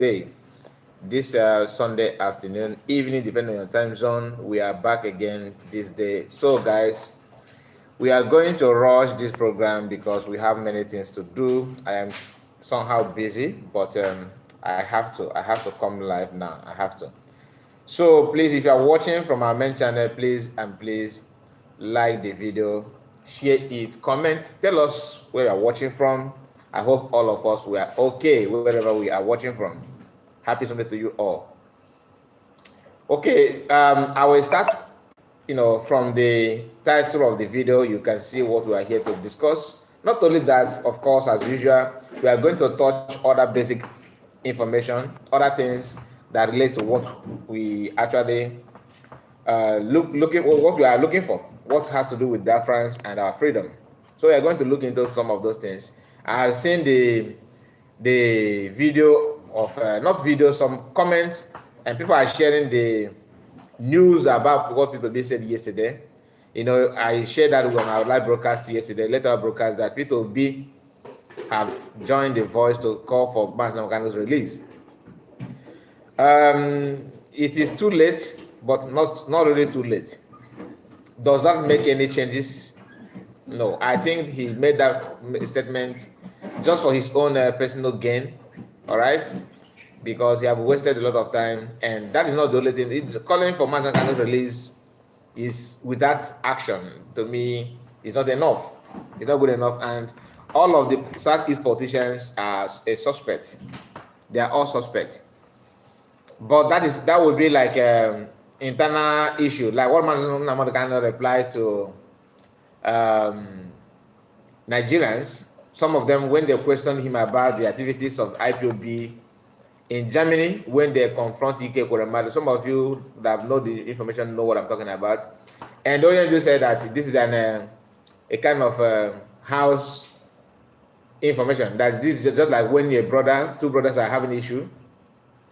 day, this Sunday afternoon, evening, depending on your time zone. We are back again this day. So, guys, we are going to rush this program because we have many things to do. I am somehow busy, but I have to. I have to come live now. I have to. So, please, if you are watching from our main channel, please like the video, share it, comment, tell us where you are watching from. I hope all of us were okay wherever we are watching from. Happy Sunday to you all. Okay, I will start, from the title of the video. You can see what we are here to discuss. Not only that, of course, as usual, we are going to touch other basic information, other things that relate to what we actually what we are looking for, what has to do with Biafrans and our freedom. So we are going to look into some of those things. I have seen the video of not video, some comments, and people are sharing the news about what Peter B said yesterday. I shared that on our live broadcast yesterday, later broadcast, that Peter B have joined the voice to call for Mass Namokano's release. It is too late, but not really too late. Does that make any changes? No, I think he made that statement just for his own personal gain, all right? Because he have wasted a lot of time, and that is not the only thing. Calling for Mass Namokano's release is without action. To me, it's not enough. It's not good enough, and all of the Southeast politicians are a suspect. They are all suspects. But that would be like internal issue, like what Namokano replied to Nigerians. Some of them, when they questioned him about the activities of IPOB in Germany, when they confront Ike Kuremadu, some of you that know the information know what I'm talking about. And Oyenju said that this is a kind of house information, that this is just like when two brothers are having an issue,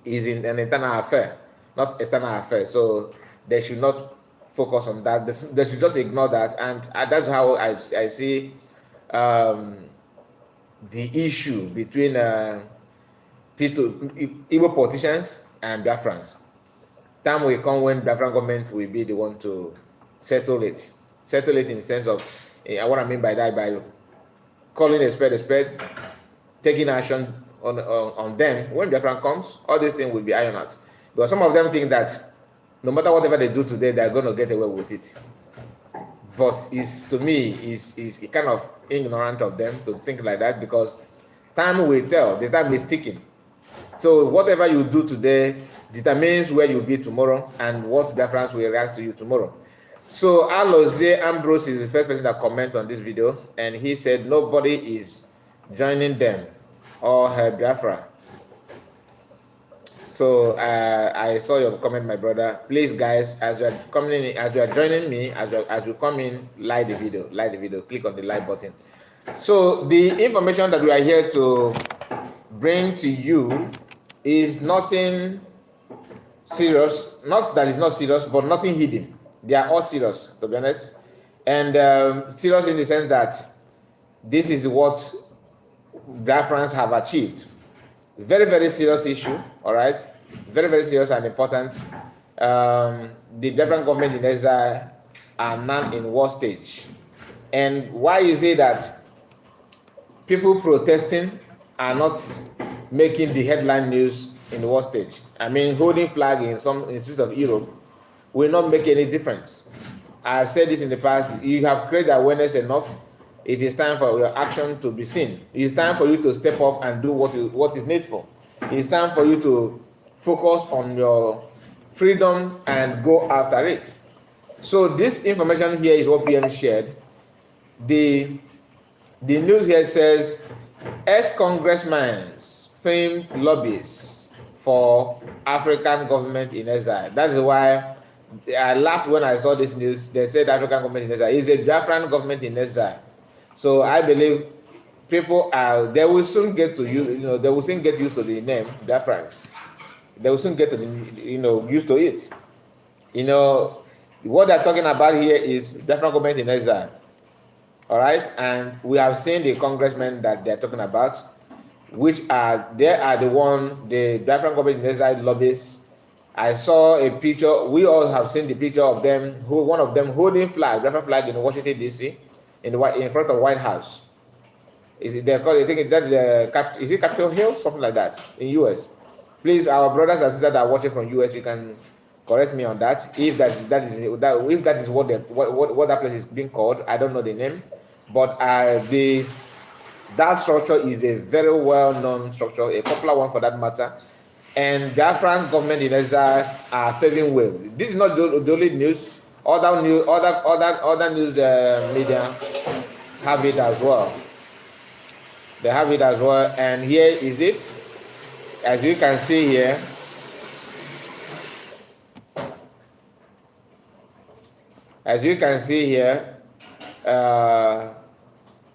is in an internal affair, not external affair. So they should not focus on that. They should just ignore that. And that's how I see the issue between Igbo politicians and Biafrans. Time will come when Biafran government will be the one to settle it. Settle it in the sense of, what I mean by that, by calling a spade, taking action on them. When Biafran comes, all these things will be ironed out. Because some of them think that no matter whatever they do today, they're going to get away with it. But to me, is kind of ignorant of them to think like that, because time will tell. The time is ticking. So whatever you do today determines where you'll be tomorrow and what Biafrans will react to you tomorrow. So Alozie Ambrose is the first person that commented on this video, and he said nobody is joining them or her Biafra. So I saw your comment, my brother. Please, guys, as you are coming in, as you are joining me, as you come in, like the video, click on the like button. So the information that we are here to bring to you is nothing serious. Not that it's not serious, but nothing hidden. They are all serious, to be honest, and serious in the sense that this is what Biafrans have achieved. Very, very serious issue, all right? Very, very serious and important. The Biafran government in exile are now in war stage. And why is it that people protesting are not making the headline news in the war stage? I mean, holding flag in some streets of Europe will not make any difference. I've said this in the past. You have created awareness enough. It is time for your action to be seen. It is time for you to step up and do what is needful. It is time for you to focus on your freedom and go after it. So this information here is what PM shared. The news here says, ex-congressman's famed lobbies for African government in exile. That is why I laughed when I saw this news. They said African government in exile. It's a Biafran government in exile. So I believe people they will soon get to they will soon get used to the name Biafrans. They will soon get to used to it. What they're talking about here is Biafran government in exile. All right, and we have seen the congressman that they're talking about. which are they are the one the Biafran government in exile lobbies. I saw a picture. We all have seen the picture of them. One of them holding Biafra flag in Washington D.C. in front of White House. Is it there? I think that's is it Capitol Hill, something like that in US. Please, our brothers and sisters that are watching from US, you can correct me on that. If that is what that place is being called, I don't know the name, but that structure is a very well-known structure, a popular one for that matter. And Biafran government in exile are paving way. This is not the only news. Other news media have it as well. They have it as well, and here is it. As you can see here,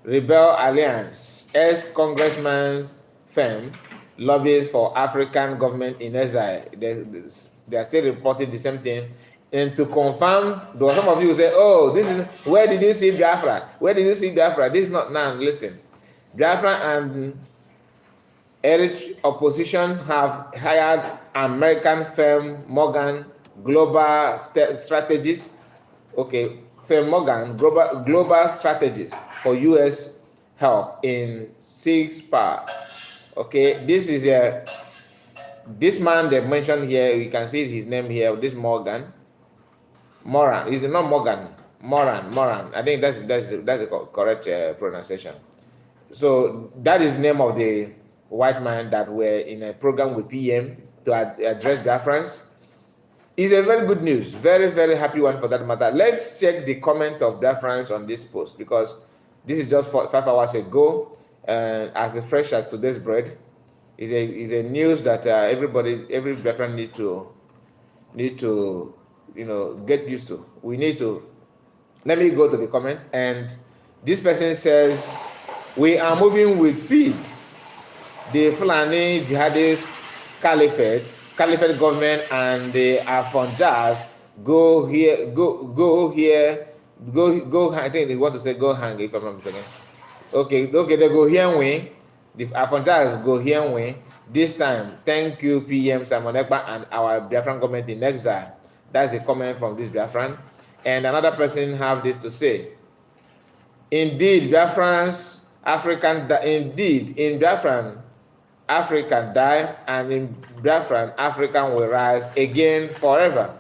Rebel Alliance, ex-congressman's firm, lobbies for African government in exile. They are still reporting the same thing. And to confirm, there were some of you who say, oh, this is, where did you see Biafra? Where did you see Biafra? This is not, now listen. Biafra and Eritrea opposition have hired American firm Morgan Global Strategies. Okay, firm Morgan Global Strategies for U.S. help in 6 power. Okay, this is this man they mentioned here. You can see his name here. This Moran. Is it not Morgan? Moran. I think that's the correct pronunciation. So that is the name of the white man that were in a program with PM to address Biafrans. It's a very good news, very, very happy one for that matter. Let's check the comment of Biafrans on this post, because this is just 5 hours ago, and as fresh as today's bread. Is a news that every Biafran need to get used to. We need to. Let me go to the comment, and this person says, we are moving with speed. The Fulani jihadist caliphate government and the Afonjas go here. I think they want to say go hang, if I'm not mistaken. Okay, they go here and win. The Afonjas go here and win. This time, thank you, PM Simon Ekpa and our Biafran government in exile. That's a comment from this Biafran. And another person have this to say. Indeed, Biafrans, in Biafran, Africa die, and in Biafran, African will rise again forever.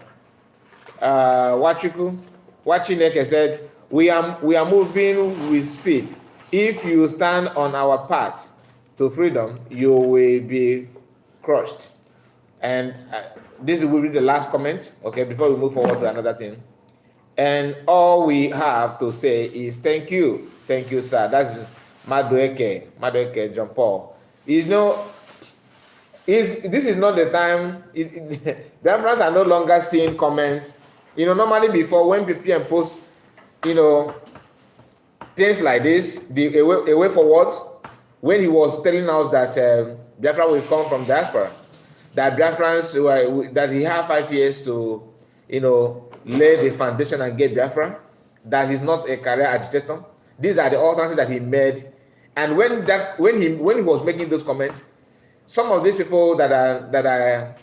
Wachineke said, we are moving with speed. If you stand on our path to freedom, you will be crushed. And this will be the last comment, okay, before we move forward to another thing. And all we have to say is thank you, sir. That's Madueke John Paul. This is not the time. Biafrans are no longer seeing comments. Normally before, when people post, things like this, a way forward, when he was telling us that Biafra will come from diaspora, that Biafrans that he had 5 years to, lay the foundation and get Biafra, that he's not a career agitator. These are the alternatives that he made. And when he was making those comments, some of these people that are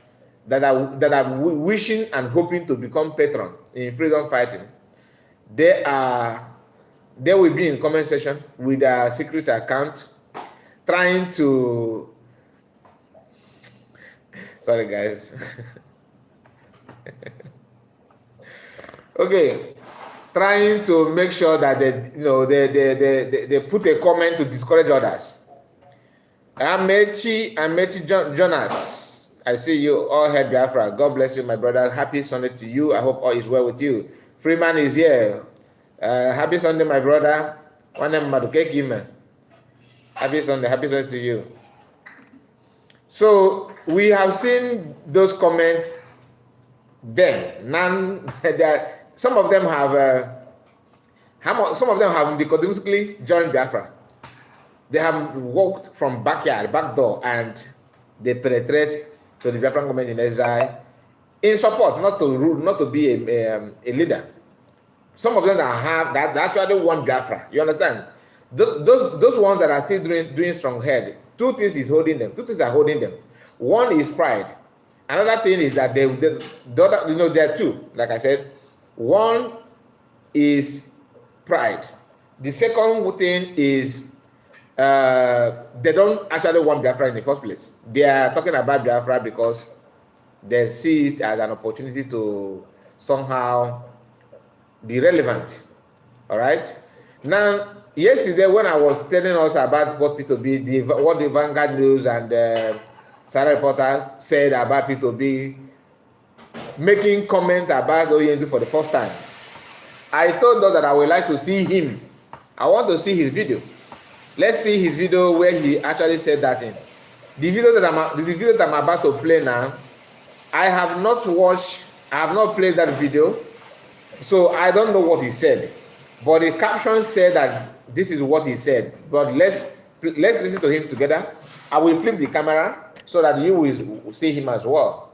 wishing and hoping to become patron in freedom fighting, they will be in comment section with a secret account, trying to. Sorry, guys. Okay, trying to make sure that they put a comment to discourage others. Amechi Jonas, I see you. All hail Biafra. God bless you, my brother. Happy Sunday to you. I hope all is well with you. Freeman is here. Happy Sunday, my brother. One name Madukeki, man. Happy Sunday to you. So we have seen those comments. Then some of them have dichotomically joined Biafra. They have walked from back door, and they penetrate to the Biafran government in exile in support, not to be a leader. Some of them that actually want Biafra. You understand? Those ones that are still doing strong head two things is holding them. Two things are holding them. One is pride. Another thing is that the other, you know, there are two. Like I said, one is pride. The second thing is they don't actually want Biafra in the first place. They are talking about Biafra because they see it as an opportunity to somehow be relevant. All right. Now, yesterday when I was telling us about what P2B, what the Vanguard News and Sarah Reporter said about P2B making comment about OEND for the first time, I told us that I would like to see him. I want to see his video. Let's see his video where he actually said that in. The video that I'm about to play now, I have not watched, I have not played that video, so I don't know what he said. But the caption said that this is what he said. But let's listen to him together. I will flip the camera so that you will see him as well.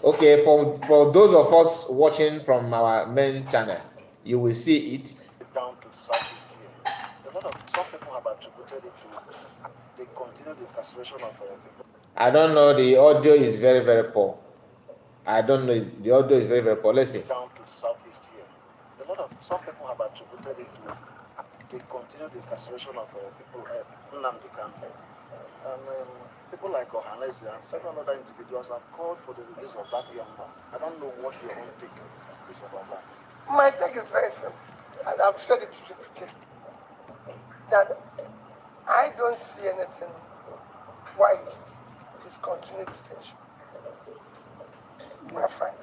Okay, for those of us watching from our main channel, you will see it. Down to the southeast here. Some people have attributed it to the continued incarceration of people. I don't know, the audio is very, very poor. I don't know, the audio is very, very poor. Let's see. Down to the southeast here. Some people have attributed it to the continued incarceration of people Nnamdi Kanu. And people like Ohanese and several other individuals have called for the release of that young man. I don't know what your own take is about that. My take is very simple, and I've said it repeatedly, that I don't see anything why his continued detention. We're frank.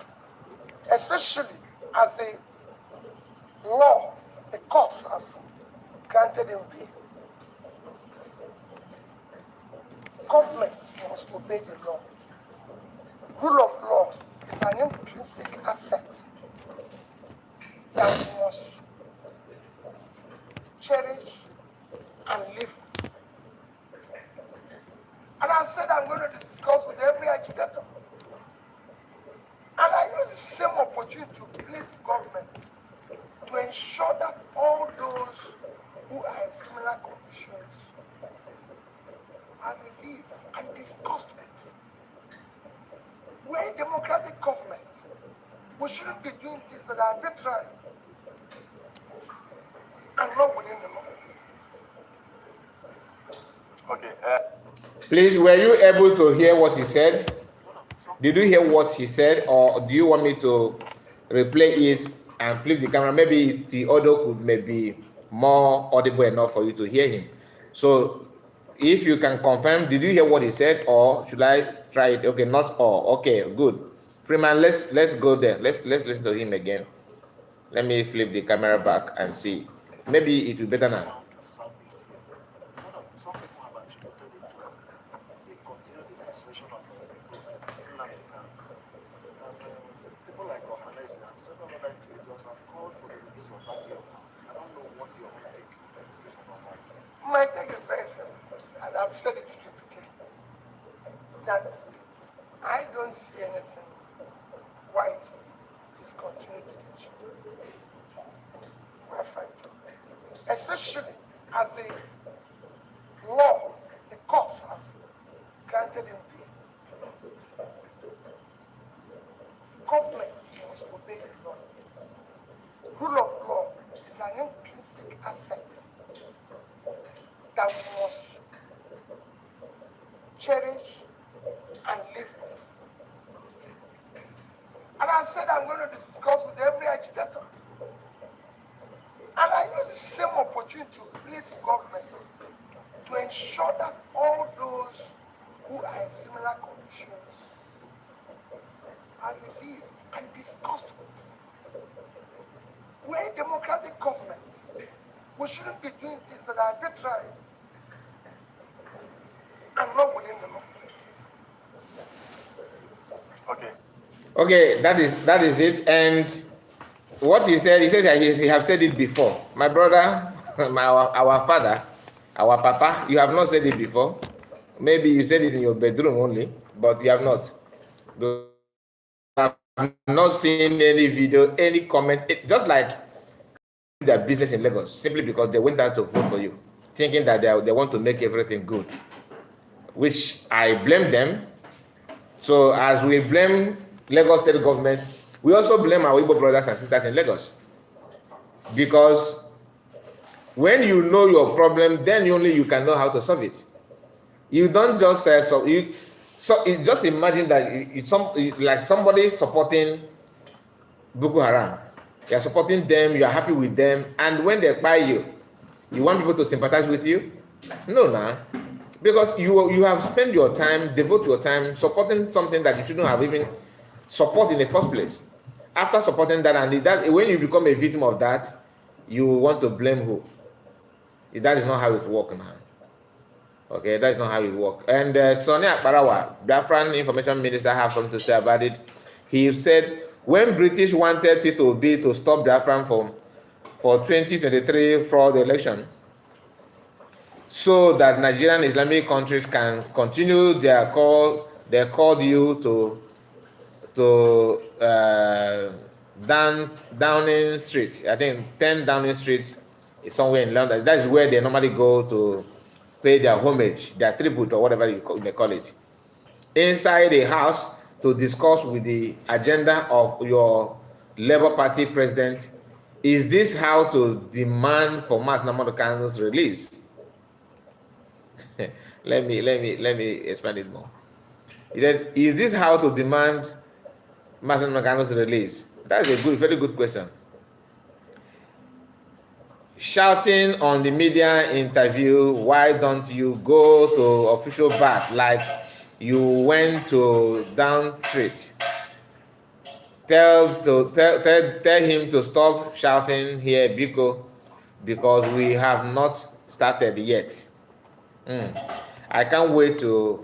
Especially as the law, the courts have granted him bail. Government must obey the law. Rule of law is an intrinsic asset that we must cherish and live with. And I've said I'm going to discuss with every agitator. And I use the same opportunity to plead the government to ensure that all those who are in similar conditions are released and discussed with. We're a democratic government. We shouldn't be doing things that are arbitrary and not within the law. Okay. Please, were you able to hear what he said? Did you hear what he said, or do you want me to replay it and flip the camera? Maybe the audio could maybe more audible enough for you to hear him. So if you can confirm, did you hear what he said, or should I try it? Okay, not all. Okay, good. Freeman, let's go there. Let's listen to him again. Let me flip the camera back and see. Maybe it will be better now. Some people have attributed it to the continued incarceration of people Nnamdi Kanu. And people like Ohanese and several other individuals have called for the release of that young man. I don't know what your own take is about that. My take is very simple, and I've said it repeatedly, that I don't see anything why his continued detention. We're frank. Especially as the law, the courts have granted him bail. Government must obey the law. Rule of law is an intrinsic asset that we must cherish and live with. And I've said I'm going to discuss with every agitator. And I use the same opportunity to plead the government to ensure that all those who are in similar conditions are released and discussed with. We're a democratic government. We shouldn't be doing things that are arbitrary and not within the law. Okay. Okay, that is it. And what he said that he have said it before. My brother, our father, our papa, you have not said it before. Maybe you said it in your bedroom only, but you have not. You have not seen any video, any comment. Just like their business in Lagos, simply because they went out to vote for you, thinking that they want to make everything good. which I blame them. So as we blame Lagos state government, we also blame our Igbo brothers and sisters in Lagos. Because when you know your problem, then only you can know how to solve it. You don't just just imagine that like somebody supporting Boko Haram. You are supporting them, you are happy with them, and when they buy you want people to sympathize with you? No, nah. Because you have spent your time, devote your time supporting something that you shouldn't have even support in the first place. After supporting that, and that when you become a victim of that, you want to blame who? That is not how it works, man. Okay, that's not how it works. And Sonny Akparawa, Biafran Information Minister, have something to say about it. He said, when British wanted P2B to stop Biafran for 2023 fraud election, so that Nigerian Islamic countries can continue their call, they called you to Downing Street. I think 10 Downing Street is somewhere in London. That is where they normally go to pay their homage, their tribute, or whatever you may call it, inside a house to discuss with the agenda of your Labour Party president. Is this how to demand for Mass Nnamdi Kanu's release? let me expand it more. He said, is this how to demand Mass Nnamdi Kanu's release? That is a very good question. Shouting on the media interview, why don't you go to official bath like you went to Down Street? Tell him to stop shouting here, Biko, because we have not started yet. I can't wait to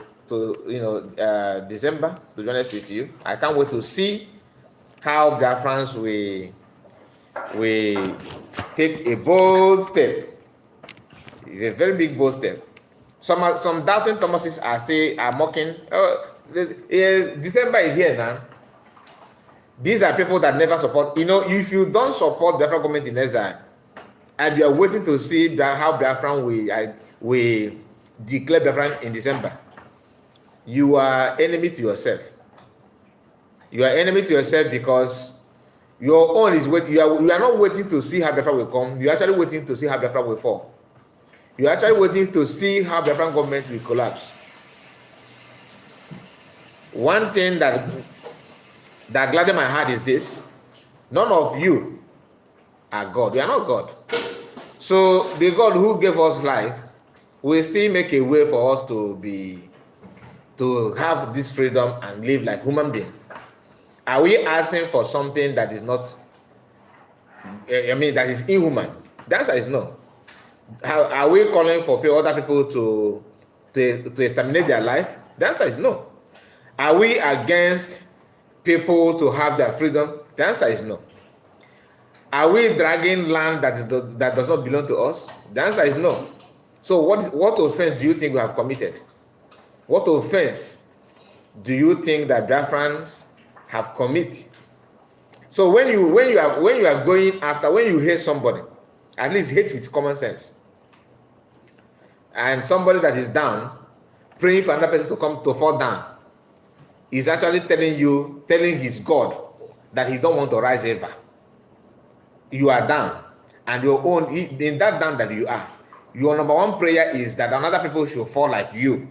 December, to be honest with you. I can't wait to see how Biafrans we take a bold step, a very big bold step. Some doubting Thomases are mocking. December is here now. These are people that never support. If you don't support Biafra government in exile, and you are waiting to see how Biafran we declare Biafran in December, you are enemy to yourself. You are enemy to yourself because your own is you are not waiting to see how Biafra will come. You are actually waiting to see how Biafra will fall. You are actually waiting to see how Biafran government will collapse. One thing that gladdens my heart is this: none of you are God. We are not God. So the God who gave us life will still make a way for us to have this freedom and live like human beings. Are we asking for something that is not, that is inhuman? The answer is no. Are we calling for other people to exterminate their life? The answer is no. Are we against people to have their freedom? The answer is no. Are we dragging land that does not belong to us? The answer is no. So what offense do you think we have committed? What offense do you think that Biafrans have committed? So when you are going after, when you hate somebody, at least hate with common sense. And somebody that is down, praying for another person to fall down, is actually telling his God that he don't want to rise ever. You are down, and your own, in that down that you are, your number one prayer is that another people should fall like you.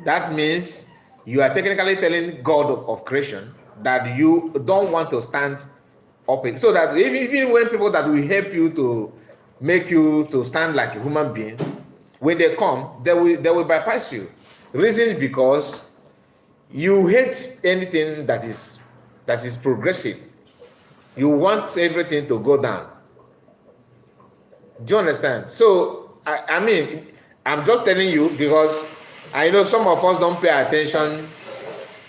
That means you are technically telling God of creation that you don't want to stand up, so that even when people that will help you to make you to stand like a human being, when they come, they will bypass you. Reason is because you hate anything that is progressive. You want everything to go down. Do you understand? So I'm just telling you because I know some of us don't pay attention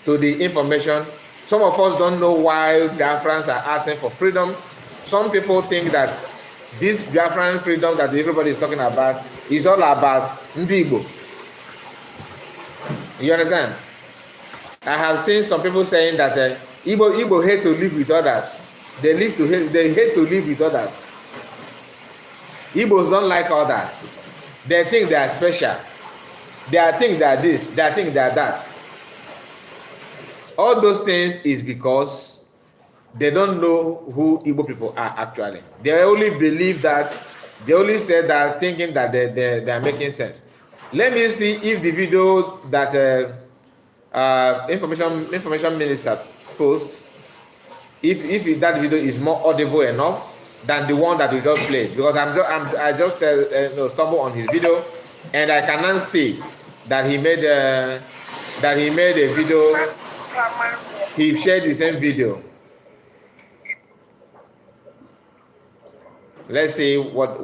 to the information. Some of us don't know why Biafrans are asking for freedom. Some people think that this Biafran freedom that everybody is talking about is all about Ndi Igbo. You understand? I have seen some people saying that Igbo hate to live with others. They hate to live with others. Igbos don't like others. They think they are special. There are things that are this, there are things that are that. All those things is because they don't know who Igbo people are actually. They only believe that, they only say that thinking that they are making sense. Let me see if the video that information minister post, if that video is more audible enough than the one that we just played, because I just stumbled on his video and I cannot see that he made a video. He shared the same video. Let's see what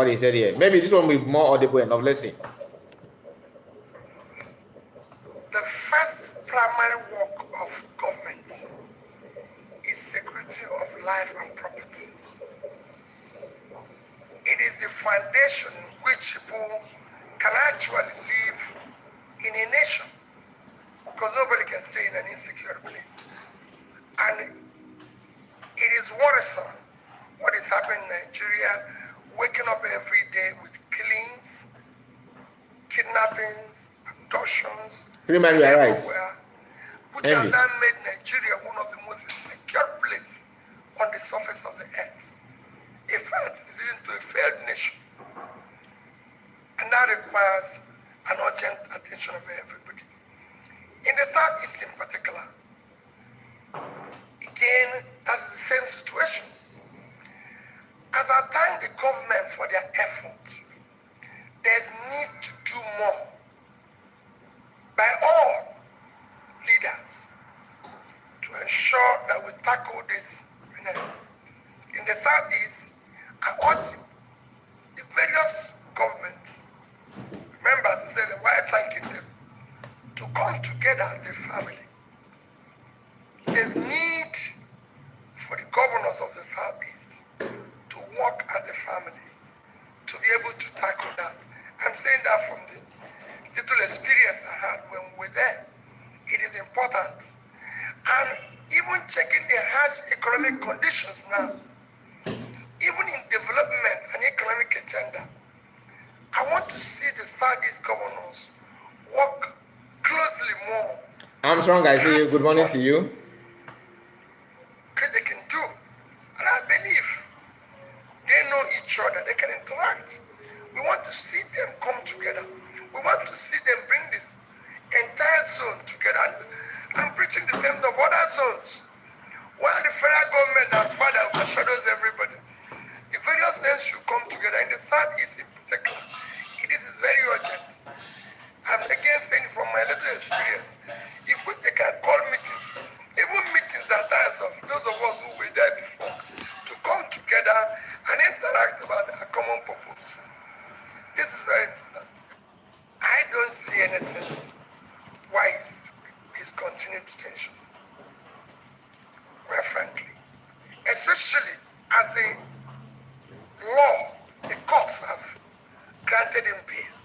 he said here. Maybe this one will be more audible enough. Let's see. The first primary work of government is security of life and property. It is the foundation in which people can actually live in a nation, because nobody can stay in an insecure place. And it is worrisome what is happening in Nigeria, waking up every day with killings, kidnappings, abductions, Pretty you are right. which has now made Nigeria one of the most insecure places on the surface of the earth. In fact, it's leading to a failed nation. And that requires an urgent attention of everybody. In the Southeast in particular, again, that's the same situation. As I thank the government for their effort, there's need to do more by all leaders to ensure that we tackle this menace. In the Southeast, I urge the various governments, members, I said, while thanking them, to come together as a family. There's need for the governors of the Southeast to work as a family, to be able to tackle that. I'm saying that from the little experience I had when we were there. It is important. And even checking the harsh economic conditions now, even in development and economic agenda, I want to see the Southeast governors work closely more. Armstrong, I see you. Good morning to you. Because they can do. And I believe they know each other. They can interact. We want to see them come together. We want to see them bring this entire zone together. And I'm preaching the same of other zones. While the federal government has father overshadows everybody, the various nations should come together. In the Southeast in particular, it is very urgent. I'm again saying from my little experience, if we can call meetings, even meetings at times of those of us who were there before, to come together and interact about our common purpose. This is very important. I don't see anything why it's continued detention, quite frankly. Especially as the law, the courts have granted him bail.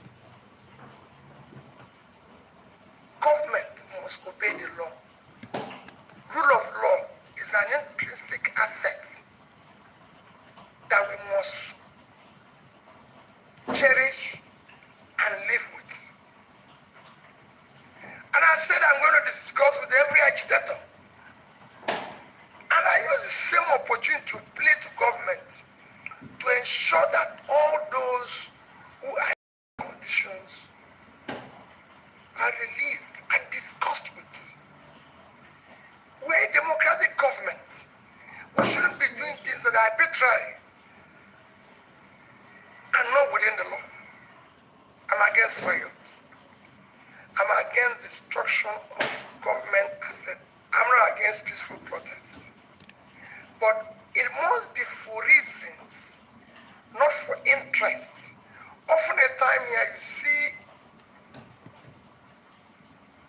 Government must obey the law. Rule of law is an intrinsic asset that we must cherish and live with. And I've said I'm going to discuss with every agitator. And I use the same opportunity to plead to government to ensure that all those who are in conditions are released and discussed with. We're a democratic government. We shouldn't be doing things that are arbitrary and not within the law. I'm against riots. I'm against destruction of government assets. I'm not against peaceful protests. But it must be for reasons, not for interest. Often a time here you see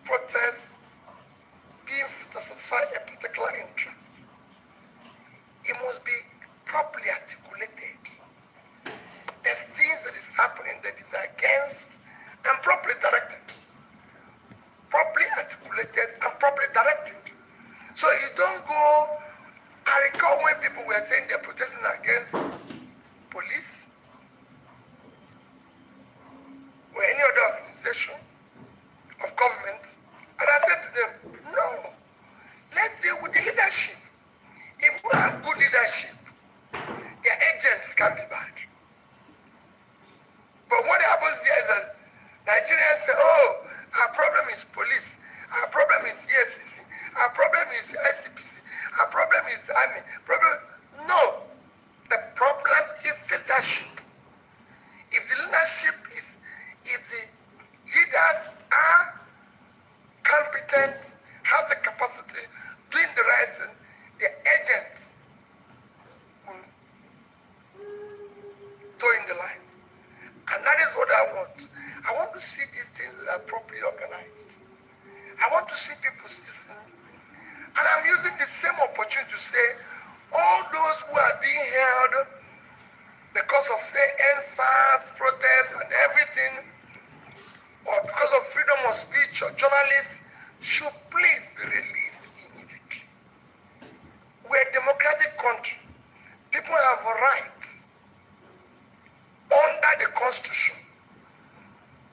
protests being to satisfy a particular interest. It must be properly articulated. There's things that is happening that is against and properly directed. Properly articulated and properly directed. So you don't go, I recall when people were saying they're protesting against police or any police. Our problem is the FCC. Our problem is the ICPC. Our problem is the army. No. The problem is the leadership. If the leadership is, if the leaders are competent, have the capacity, doing the right thing, the agents will toe in the line. And that is what I want. I want to see these things that are properly organized. I want to see people listen. And I'm using the same opportunity to say, all those who are being held because of, say, NSAS, protests and everything, or because of freedom of speech or journalists, should please be released immediately. We're a democratic country. People have a right under the Constitution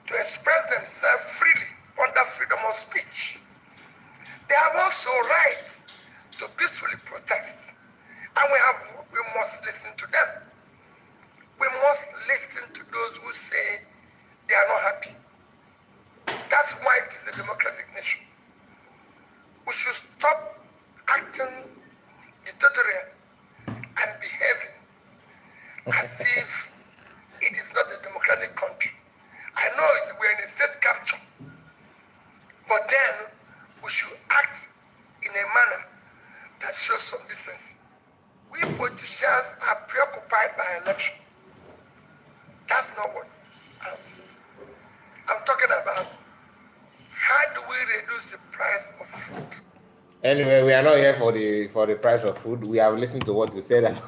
to express themselves freely under freedom of speech. They have also right to peacefully protest. And we must listen to them. We must listen to those who say they are not happy. That's why it is a democratic nation. We should stop acting dictatorial and behaving as if it is not a democratic country. I know we're in a state capture, but then we should act in a manner that shows some decency. We politicians are preoccupied by election. That's not what I'm talking about. How do we reduce the price of food? Anyway, we are not here for the price of food. We have listened to what you said.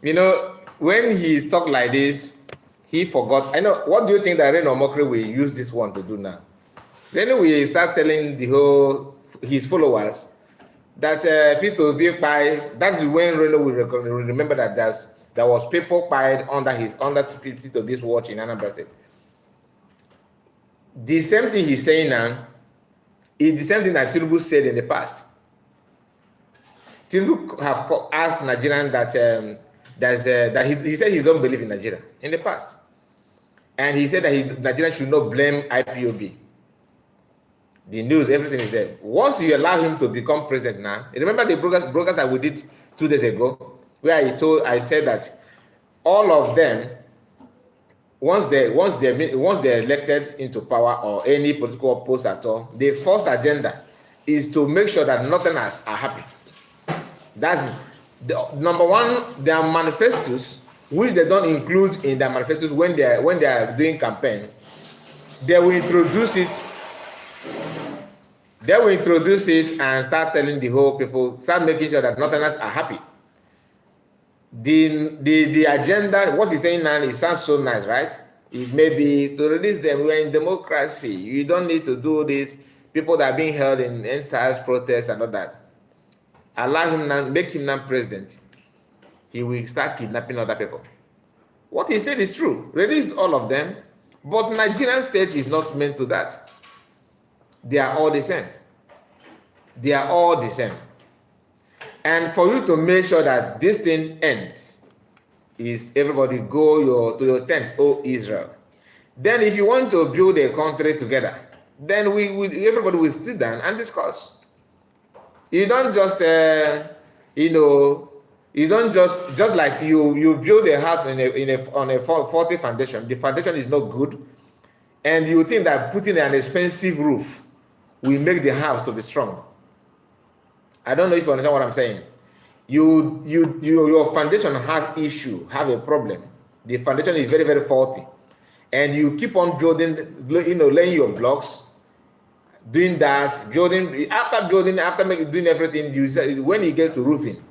You know, when he talked like this, he forgot. I know. What do you think that Reno Omokri will use this one to do now? Then we start telling his followers that people be Ekpa. That's when Reno will remember that there was people pied under Peter Obi's watch in Anambra State. The same thing he's saying now is the same thing that Tinubu said in the past. Tinubu have asked Nigerians that he said he don't believe in Nigeria in the past. And he said that Nigerians should not blame IPOB. The news, everything is there. Once you allow him to become president now, remember the broadcast that we did 2 days ago, where I said that all of them, once they're elected into power or any political post at all, the first agenda is to make sure that Northerners are happy. That's the number one. Their manifestos, which they don't include in their manifestos when they are doing campaign, they will introduce it. They will introduce it and start telling the whole people, start making sure that Northerners are happy. The agenda, what he's saying now, it sounds so nice, right? It may be to release them. We're in democracy. You don't need to do this. People that are being held in NSAS protests and all that. Allow him now, make him now president. He will start kidnapping other people. What he said is true. Release all of them. But Nigerian state is not meant to that. They are all the same. They are all the same. And for you to make sure that this thing ends, is everybody go to your tent, O Israel. Then if you want to build a country together, then everybody will sit down and discuss. You don't just, you don't just like you build a house on a faulty foundation. The foundation is not good, and you think that putting an expensive roof will make the house to be strong. I don't know if you understand what I'm saying. Your foundation have a problem. The foundation is very, very faulty, and you keep on building, laying your blocks, doing that, doing everything. When you get to roofing,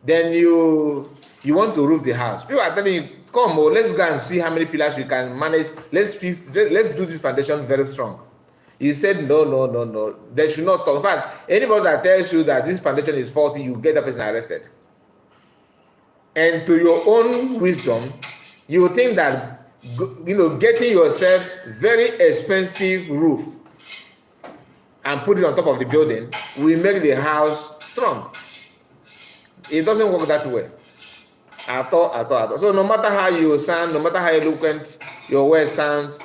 then you want to roof the house. People are telling you, come, let's go and see how many pillars you can manage. Let's do this foundation very strong. You said no. They should not talk. In fact, anybody that tells you that this foundation is faulty, you get that person arrested. And to your own wisdom, you think that getting yourself very expensive roof and put it on top of the building will make the house strong. It doesn't work that way. At all. So no matter how you sound, no matter how eloquent your words sound,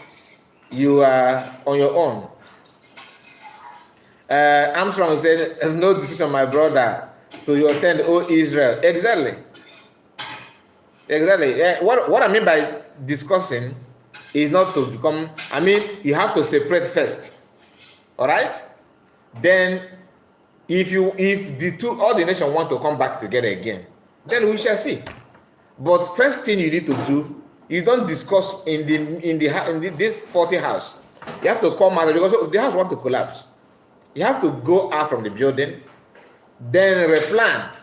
you are on your own. Armstrong said, "There's no decision, my brother, to attend, O Israel." Exactly. Exactly. What I mean by discussing is not to become, I mean, you have to separate first. All right? Then, if all the nation want to come back together again, then we shall see. But first thing you need to do, you don't discuss in this 40 house. You have to come out because the house want to collapse. You have to go out from the building, then replan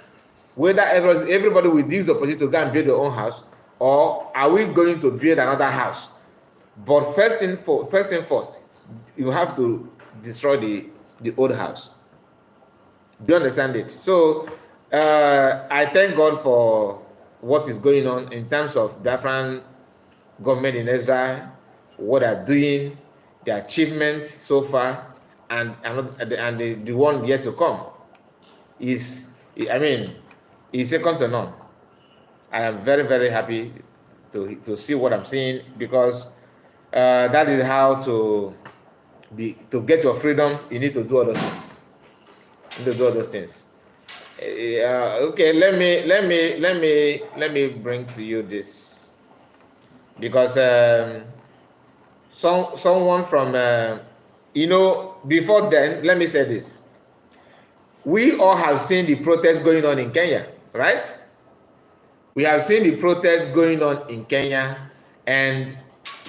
whether everybody will use the opportunity to go and build their own house, or are we going to build another house. But first thing first, you have to destroy the old house. Do you understand it? So I thank God for what is going on in terms of Biafran government in exile, what they're doing, the achievements so far, and the one yet to come is, I mean, is second to none. I am very, very happy to see what I'm seeing, because that is how to get your freedom. You need to do all those things. You need to do all those things. Okay, let me bring to you this, because someone from before then, let me say this. We all have seen the protests going on in Kenya, right? We have seen the protests going on in Kenya, and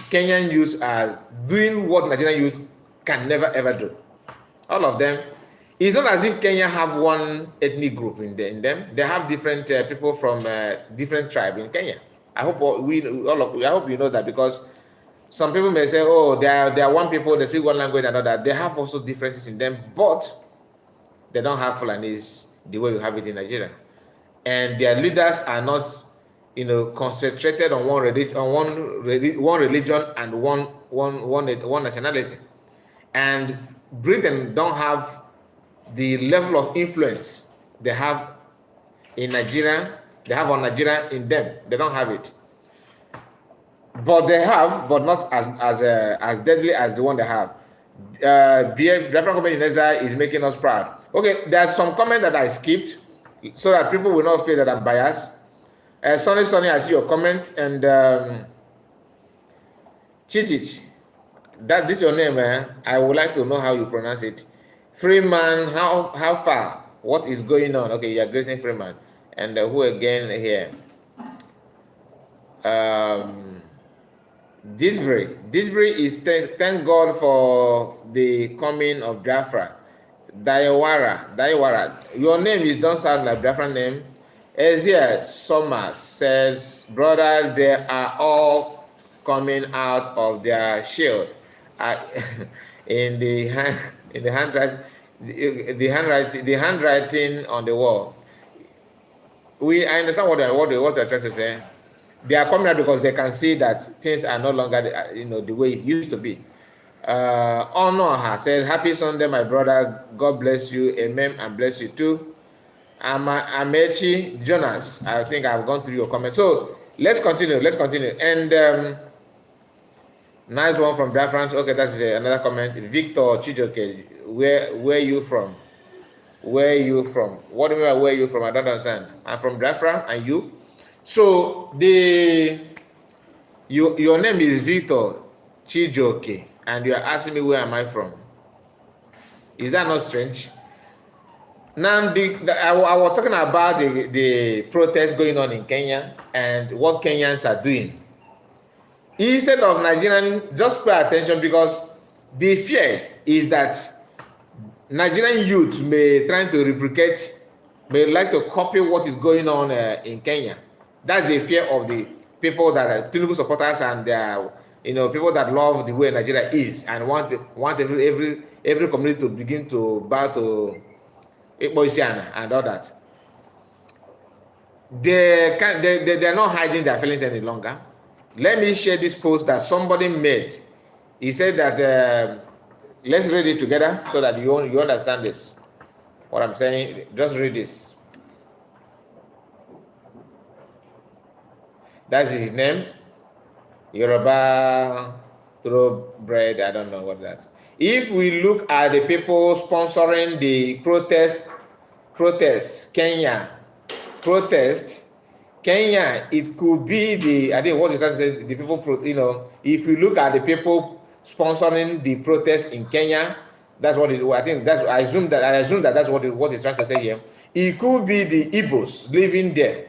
Kenyan youth are doing what Nigerian youth can never ever do. All of them. It's not as if Kenya have one ethnic group in them. They have different people from different tribes in Kenya. I hope I hope you know that, because some people may say, oh, they are one people, they speak one language and all that. They have also differences in them, but they don't have Fulanis the way we have it in Nigeria. And their leaders are not, concentrated on one religion, and one nationality. And Britain don't have the level of influence they have in Nigeria. They have on Nigeria in them. They don't have it, but they have, but not as deadly as the one they have. Biafra government in exile is making us proud. Okay, there's some comment that I skipped, so that people will not feel that I'm biased. Sonny, I see your comment. And Chichich, this is your name, eh? I would like to know how you pronounce it. Freeman, how far? What is going on? Okay, you're greeting Freeman. And who again here? Disbury is thank God for the coming of Biafra. Dayawara. Your name is don't sound like Biafra name. Ezia Summer says, brother, they are all coming out of their shield. In the handwriting on the wall. I understand what they're trying to say. They are coming out because they can see that things are no longer the way it used to be. Honor said, happy Sunday, my brother. God bless you. Amen, and bless you too. Amechi Jonas, I think I've gone through your comment. So let's continue. And nice one from Biafra. Okay, that's another comment. Victor Chijoke, where you from? Where you from? What do you mean by where you from? I don't understand. I'm from Biafra, and you? So your name is Victor Chijoke, and you are asking me where am I from? Is that not strange? Now, I was talking about the protests going on in Kenya and what Kenyans are doing. Instead of Nigerian, just pay attention, because the fear is that Nigerian youth may try to replicate, may like to copy what is going on in Kenya. That's the fear of the people that are Tinubu supporters, and people that love the way Nigeria is and want every community to begin to bow to Ekpa and all that. They're not hiding their feelings any longer. Let me share this post that somebody made. He said that let's read it together so that you understand this. What I'm saying, just read this. That's his name. Yoruba throw bread. I don't know what that. If we look at the people sponsoring the protest, Kenya, it could be the, I think what is trying to say, the people, if you look at the people sponsoring the protest in Kenya, that's what it, I think that's, I assume that that's what it's trying to say here. It could be the Igbos living there.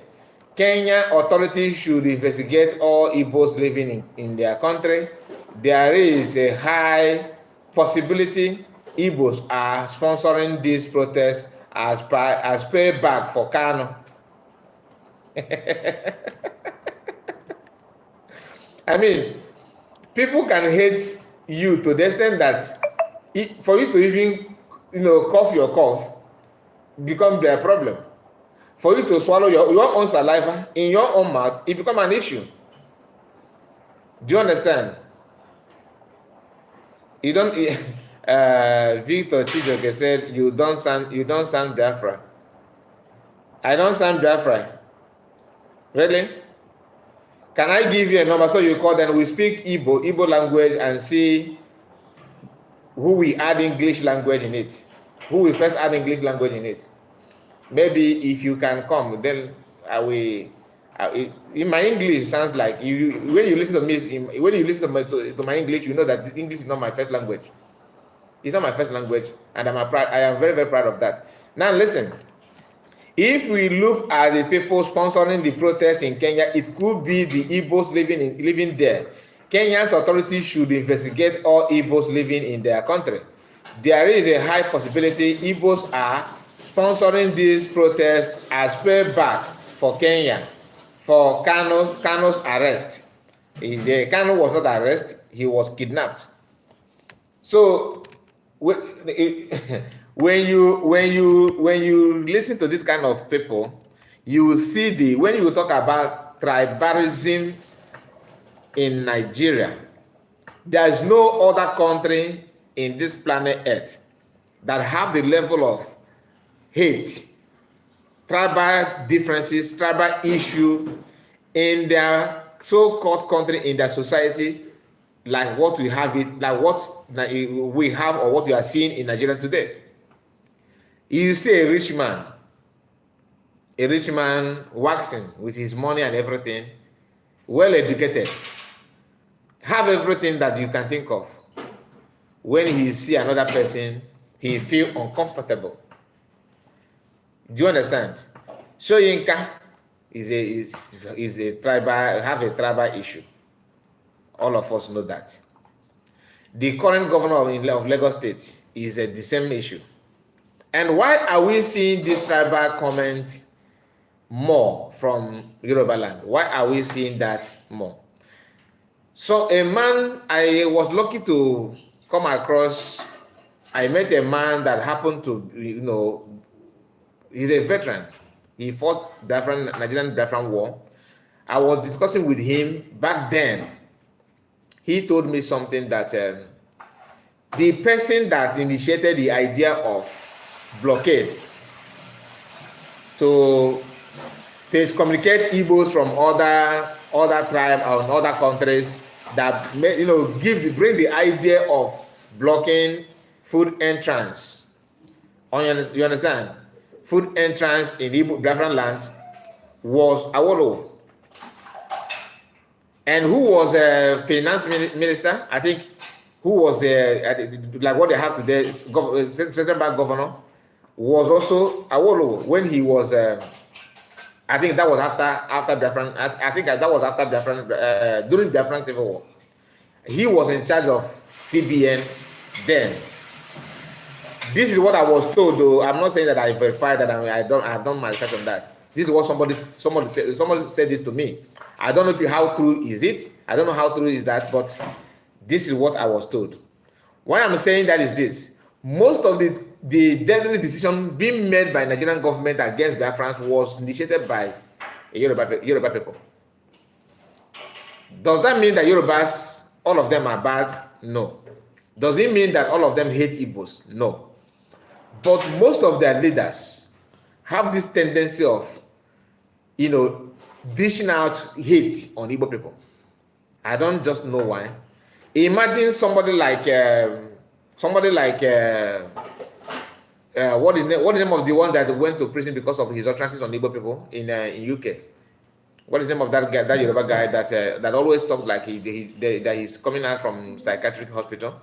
Kenya authorities should investigate all Igbos living in their country. There is a high possibility Igbos are sponsoring this protest as payback for Kano. I mean, people can hate you to the extent that for you to even, cough your cough become their problem. For you to swallow your own saliva in your own mouth, it become an issue. Do you understand? You don't. Victor Chijoke said you don't sound Biafra. I don't sound Biafra. Really? Can I give you a number so you call them? We speak Igbo language and see who we add English language in it. Who we first add English language in it. Maybe if you can come, then in my English sounds like when you listen to me, when you listen to my English, you know that English is not my first language. It's not my first language, and I am very, very proud of that. Now listen, if we look at the people sponsoring the protests in Kenya, it could be the Igbos living there. Kenya's authorities should investigate all Igbos living in their country. There is a high possibility Igbos are sponsoring these protests as payback for Kenya for Kano's arrest. Kano was not arrested; he was kidnapped. So when you listen to this kind of people, you will see when you talk about tribalism in Nigeria, there is no other country in this planet Earth that have the level of hate, tribal differences, tribal issue in their so-called country, in their society, like what we have or what we are seeing in Nigeria today. You see a rich man waxing with his money and everything, well educated, have everything that you can think of. When he see another person, he feel uncomfortable. Do you understand? Soyinka is a tribal issue. All of us know that. The current governor of Lagos State is the same issue. And why are we seeing this tribal comment more from Yoruba land? Why are we seeing that more? So a man, I was lucky to come across, I met a man that happened to, he's a veteran. He fought Nigerian Biafran war. I was discussing with him back then. He told me something that the person that initiated the idea of blockade to communicate Igbos from other tribes or other countries that bring the idea of blocking food entrance. You understand? Food entrance in Igbo Biafran land was Awolowo. And who was a finance minister? I think who was like what they have today, central bank governor, was also Awolowo when he was. I think that was after Biafran. I think that was after Biafran, during Biafran Civil War. He was in charge of CBN then. This is what I was told, though. I'm not saying that I verified that. I've done my research on that. This is what somebody said this to me. I don't know how true is it. I don't know how true is that, but this is what I was told. Why I'm saying that is this: most of the deadly decision being made by Nigerian government against Biafrans was initiated by Yoruba people. Does that mean that Yorubas, all of them are bad? No. Does it mean that all of them hate Igbos? No. But most of their leaders have this tendency of, dishing out hate on Igbo people. I don't just know why. Imagine somebody like Somebody like what is the name of the one that went to prison because of his utterances on Igbo people in UK? What is the name of that guy, that Yoruba guy that always talked like that he's coming out from psychiatric hospital?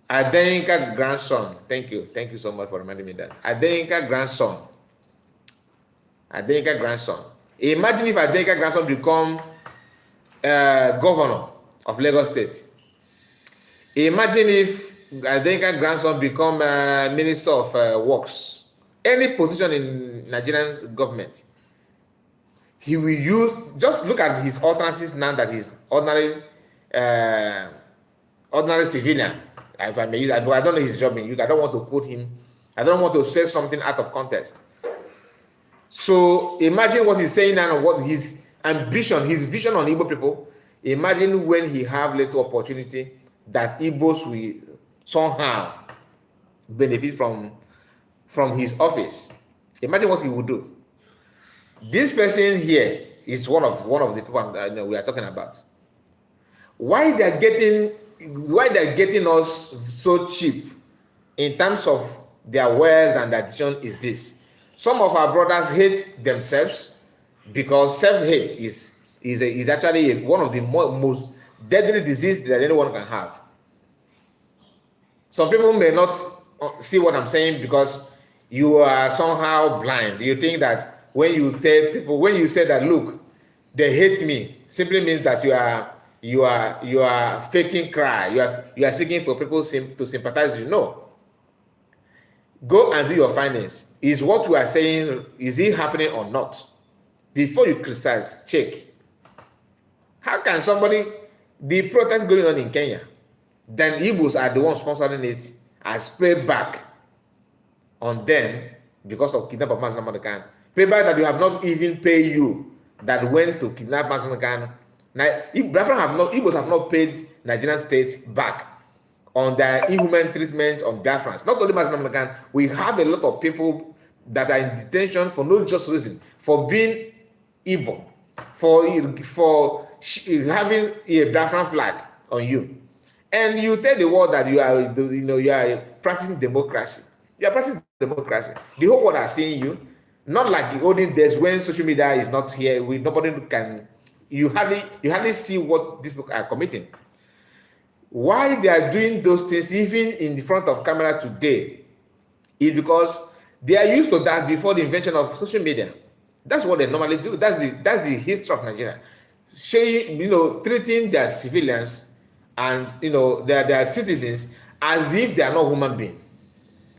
Adenka grandson. Thank you so much for reminding me that. Adenka grandson. Adenka grandson. Imagine if Adenka grandson become governor of Lagos State. Imagine if Adenka grandson become minister of works. Any position in Nigerian government, he will use. Just look at his utterances now that he's ordinary civilian. If I may use, I don't know his job in UK. I don't want to quote him. I don't want to say something out of context. So imagine what he's saying now, what his ambition, his vision on Igbo people. Imagine when he have little opportunity that Igbos will somehow benefit from his office. Imagine what he would do. This person here is one of the people we are talking about. Why they're getting us so cheap in terms of their wares and addition is this. Some of our brothers hate themselves because self-hate is actually one of the most deadly diseases that anyone can have. Some people may not see what I'm saying because you are somehow blind. You think that when you tell people, when you say that, look, they hate me, simply means that you are faking cry. You are seeking for people to sympathize with you. No. Go and do your findings. Is what we are saying, is it happening or not? Before you criticize, check. How can the protest going on in Kenya, then Igbos are the ones sponsoring it as payback on them because of kidnap of Masanamakan. Payback that you have not even paid you that went to kidnap Masanamakan. Now, Igbos have not paid Nigerian state back on their inhuman treatment on Biafrans. Not only Masanamakan, we have a lot of people that are in detention for no just reason, for being Igbo, for having a Biafran flag on you. And you tell the world that you are practicing democracy. You are practicing democracy. The whole world are seeing you. Not like the olden days when social media is not here. Nobody can. You hardly see what these people are committing. Why they are doing those things even in the front of camera today is because they are used to that before the invention of social media. That's what they normally do. That's the history of Nigeria. Treating their civilians and their citizens as if they are not human beings.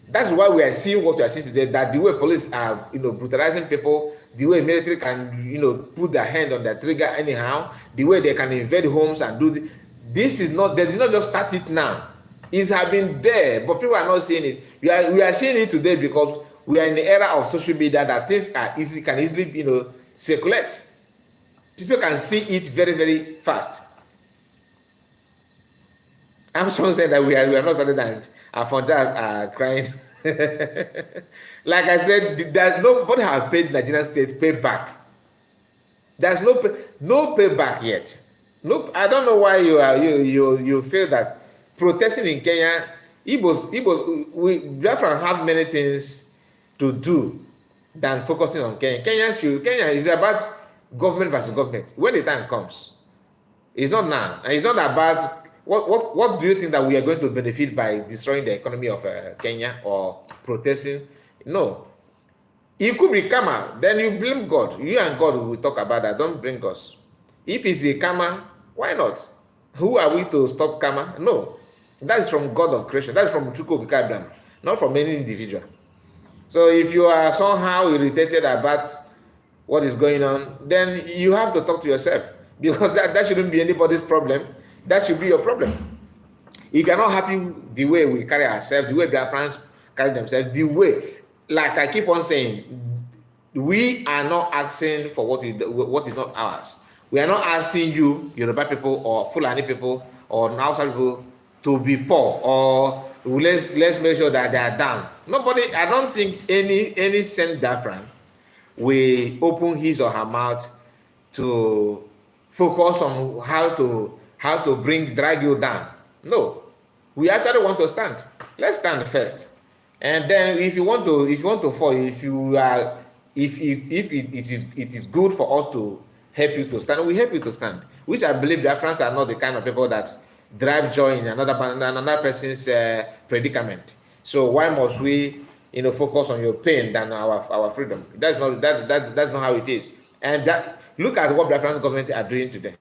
That's why we are seeing what we are seeing today, that the way police are brutalizing people, the way military can put their hand on their trigger anyhow, the way they can invade homes and do this is not, they did not just start it now. It has been there, but people are not seeing it. We are seeing it today because we are in the era of social media that things can easily circulate. People can see it very, very fast. I'm so saying that we are not certain that our founders are crying. Like I said, nobody has paid Nigerian state payback. There's no payback yet. Nope. I don't know why you feel that protesting in Kenya, Biafra have many things to do than focusing on Kenya. Kenya is about government versus government. When the time comes, it's not now, and it's not about what do you think that we are going to benefit by destroying the economy of Kenya or protesting? No. It could be karma. Then you blame God. You and God will talk about that. Don't blame us. If it's a karma, why not? Who are we to stop karma? No. That is from God of creation. That is from Chukwu Okike, not from any individual. So if you are somehow irritated about what is going on, then you have to talk to yourself, because that shouldn't be anybody's problem. That should be your problem. If you're not happy the way we carry ourselves, the way Biafrans carry themselves, the way, like I keep on saying, we are not asking for what is not ours. We are not asking you, Yoruba people or Fulani people or Hausa people, to be poor, or let's make sure that they are down. Nobody, I don't think any sane Biafran will open his or her mouth to focus on how to drag you down. No. We actually want to stand. Let's stand first, and then if you want to fall, if it is good for us to help you to stand, we help you to stand. Which I believe Biafrans are not the kind of people that drive joy in another person's predicament. So why must we, focus on your pain than our freedom? That's not how it is. And look at what Biafran government are doing today.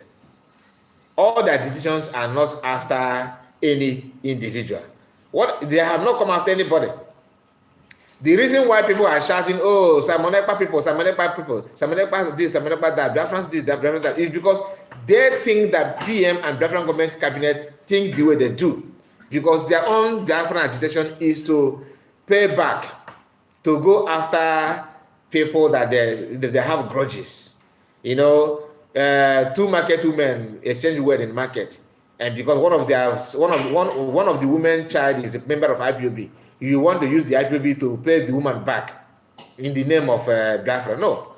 All their decisions are not after any individual. They have not come after anybody. The reason why people are shouting, oh, Simon Ekpa people, Simon Ekpa this, Simon Ekpa that, Biafrans this, Biafrans that, is because they think that PM and Biafran government cabinet think the way they do. Because their own Biafran agitation is to pay back, to go after people that they have grudges. Two market women exchange word in market, and because one of the women child is a member of IPOB, you want to use the IPOB to pay the woman back in the name of Biafra. No,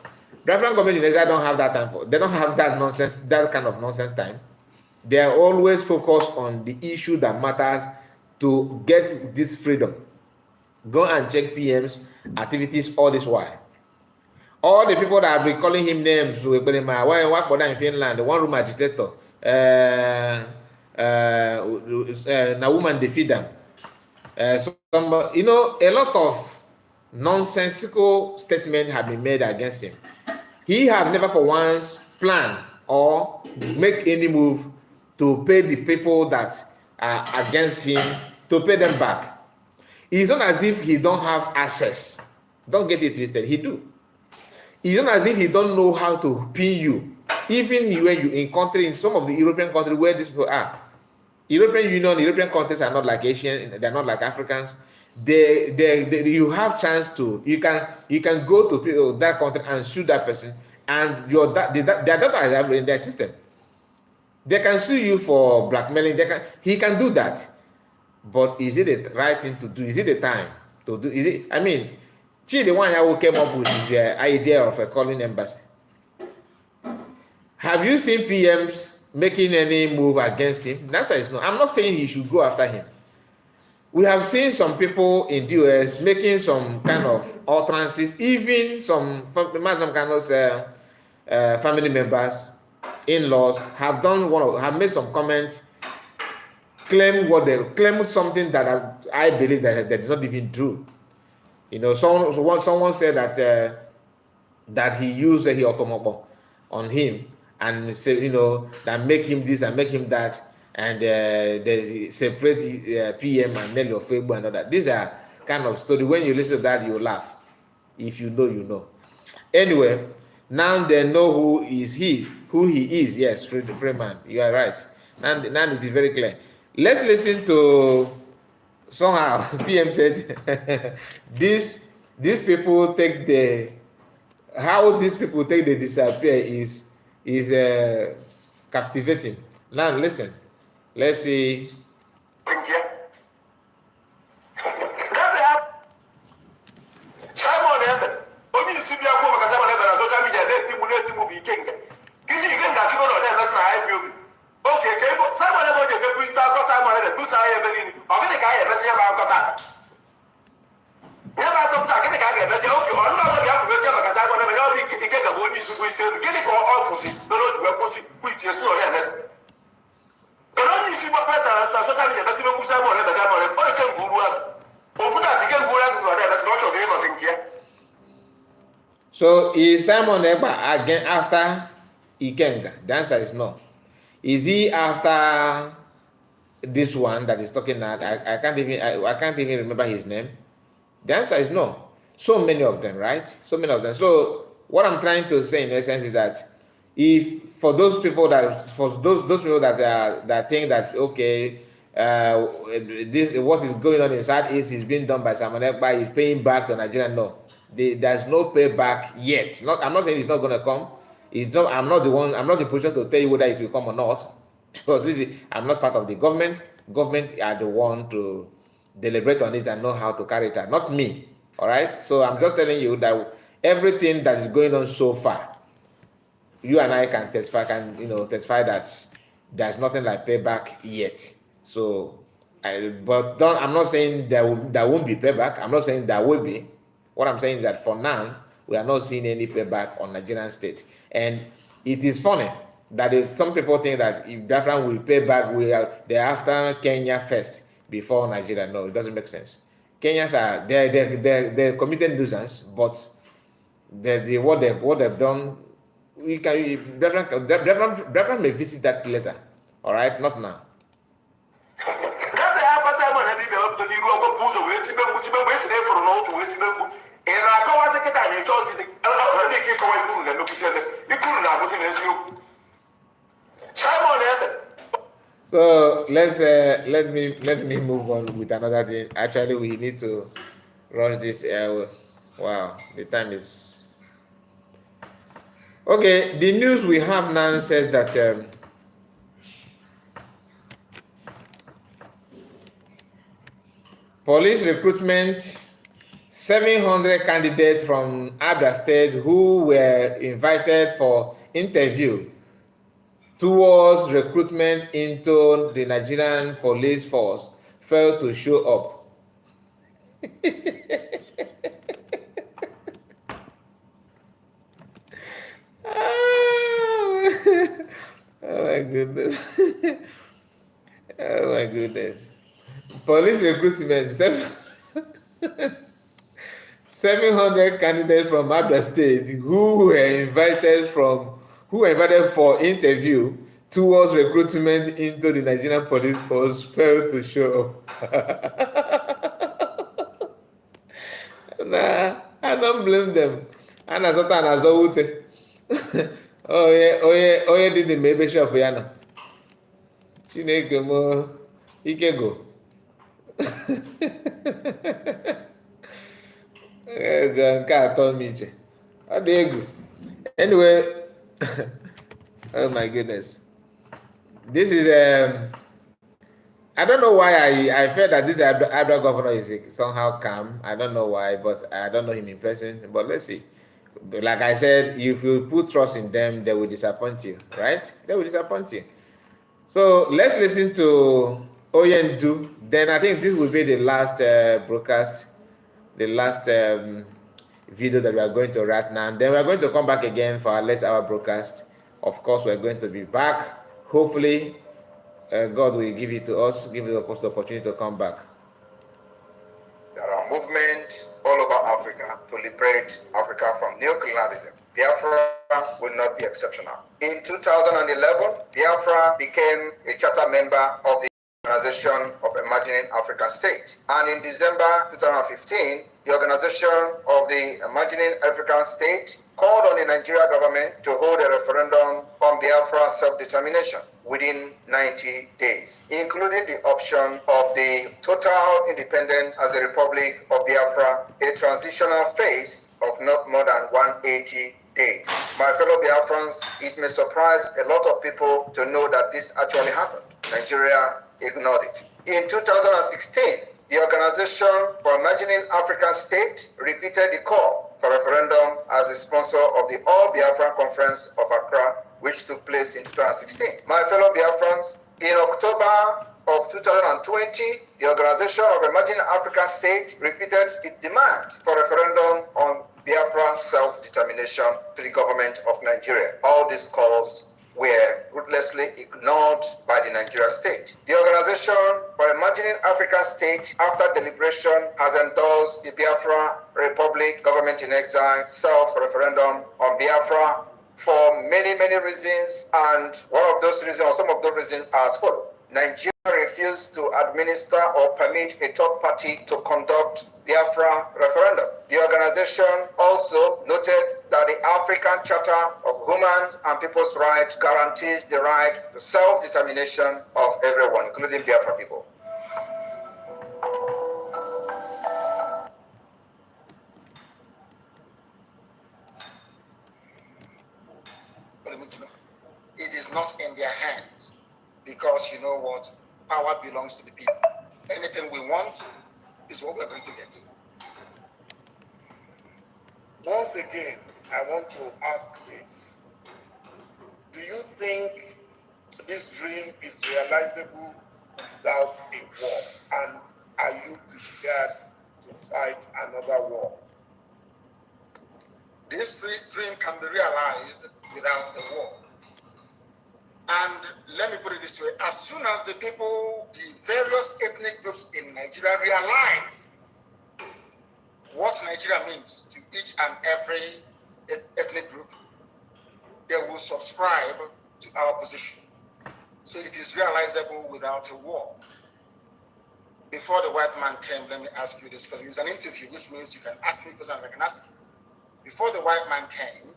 Biafran government in Exile don't have that time for. They don't have that nonsense, that kind of nonsense time. They are always focused on the issue that matters to get this freedom. Go and check PM's activities all this while. All the people that have been calling him names, why work for in Finland, the one room agitator, na woman defeat them. A lot of nonsensical statements have been made against him. He have never for once planned or make any move to pay the people that are against him, to pay them back. It's not as if he don't have access. Don't get it twisted. He do. It's not as if he don't know how to pin you. Even when you in some of the European countries where these people are. European countries are not like Asian, they're not like Africans. You have chance to, you can go to people, that country and sue that person, and their data is in their system. They can sue you for blackmailing. He can do that. But is it the right thing to do? Is it the time to do? Is it? I mean, the one who came up with the idea of a calling embassy. Have you seen PMs making any move against him? The answer is no. I'm not saying he should go after him. We have seen some people in the US making some kind of utterances, even some family members, in-laws have made some comments, claim something that I believe that they did not even do. Someone said that he used a automobile on him and say, that make him this and make him that, and they separate PM and Nelly of Facebook and all that. These are kind of story. When you listen to that, you laugh. If you know, you know. Anyway, now they know who he is. Yes, Freeman, you are right. Now it is very clear. Let's listen to somehow PM said these people take the disappear is captivating. Now listen. Let's see. So is Simon Ekpa again after Ikenga? The answer is no. Is he after this one that is talking now? I can't even remember his name. The answer is no. So many of them, right? So many of them. So what I'm trying to say in essence is that if for those people that think that okay, this what is going on in Southeast is being done by Simon Ekpa, is paying back to Nigeria. No, there's no payback yet. I'm not saying it's not going to come. I'm not in the position to tell you whether it will come or not, because I'm not part of the government. Government are the one to deliberate on it and know how to carry it out, not me. All right. So I'm just telling you that everything that is going on so far, you and I can testify that there's nothing like payback yet. So But I'm not saying there won't be payback. I'm not saying there will be. What I'm saying is that for now, we are not seeing any payback on Nigerian state. And it is funny that some people think that if Biafra will pay back, they're after Kenya first before Nigeria. No, it doesn't make sense. Kenyans are they're committed nuisance, but what they've done, Biafra may visit that later. All right, not now. So let me move on with another thing. Actually, we need to rush this. Wow, the time is okay. The news we have now says that police recruitment. 700 candidates from Abia State who were invited for interview towards recruitment into the Nigerian police force failed to show up. Oh my goodness. Oh my goodness. Police recruitment. 700 candidates from Abia State who were invited for interview towards recruitment into the Nigerian police force failed to show up. Nah, I don't blame them. Anazota anazowute. Onye dị dị ma ebe shop ya nọ. Chineke mo ike go. Nke atọ m iche. Ọ dị egwu. Anyway, oh my goodness. This is I don't know why I felt that this Abia governor is somehow calm. I don't know why, but I don't know him in person. But let's see. Like I said, if you put trust in them, they will disappoint you, right? They will disappoint you. So let's listen to Oyendu. Then I think this will be the last broadcast, the last video that we are going to write now. And then we are going to come back again for our late hour broadcast. Of course, we're going to be back. Hopefully, God will give it to us, give us the opportunity to come back. There are movements all over Africa to liberate Africa from neocolonialism. Biafra will not be exceptional. In 2011, Biafra became a charter member of the Organization of Emerging African States. And in December 2015, the Organization of the Emerging African States called on the Nigeria government to hold a referendum on Biafra self-determination within 90 days, including the option of the total independence as the Republic of Biafra, a transitional phase of not more than 180 days. My fellow Biafrans, it may surprise a lot of people to know that this actually happened. Nigeria ignored it. In 2016, the Organization for Emerging African States repeated the call for referendum as the sponsor of the All Biafran Conference of Accra, which took place in 2016. My fellow Biafrans, in October of 2020, the Organization of Emerging African States repeated its demand for referendum on Biafra self-determination to the government of Nigeria. All these calls were ruthlessly ignored by the Nigeria state. The Organization for Emerging African States, after deliberation, has endorsed the Biafra Republic Government in Exile self-referendum on Biafra for many, many reasons, and one of those reasons, or some of those reasons, are as follows. Nigeria refused to administer or permit a third party to conduct Biafra referendum. The organization also noted that the African Charter of Human and People's Rights guarantees the right to self-determination of everyone, including Biafra people. It is not in their hands, because you know what? Power belongs to the people. Anything we want is what we're going to get. Once again, I want to ask this. Do you think this dream is realizable without a war? And are you prepared to fight another war? This dream can be realized without a war. And let me put it this way, as soon as the people, the various ethnic groups in Nigeria realize what Nigeria means to each and every ethnic group, they will subscribe to our position. So it is realizable without a war. Before the white man came, let me ask you this, because it's an interview, which means you can ask me questions and I can ask you. Before the white man came,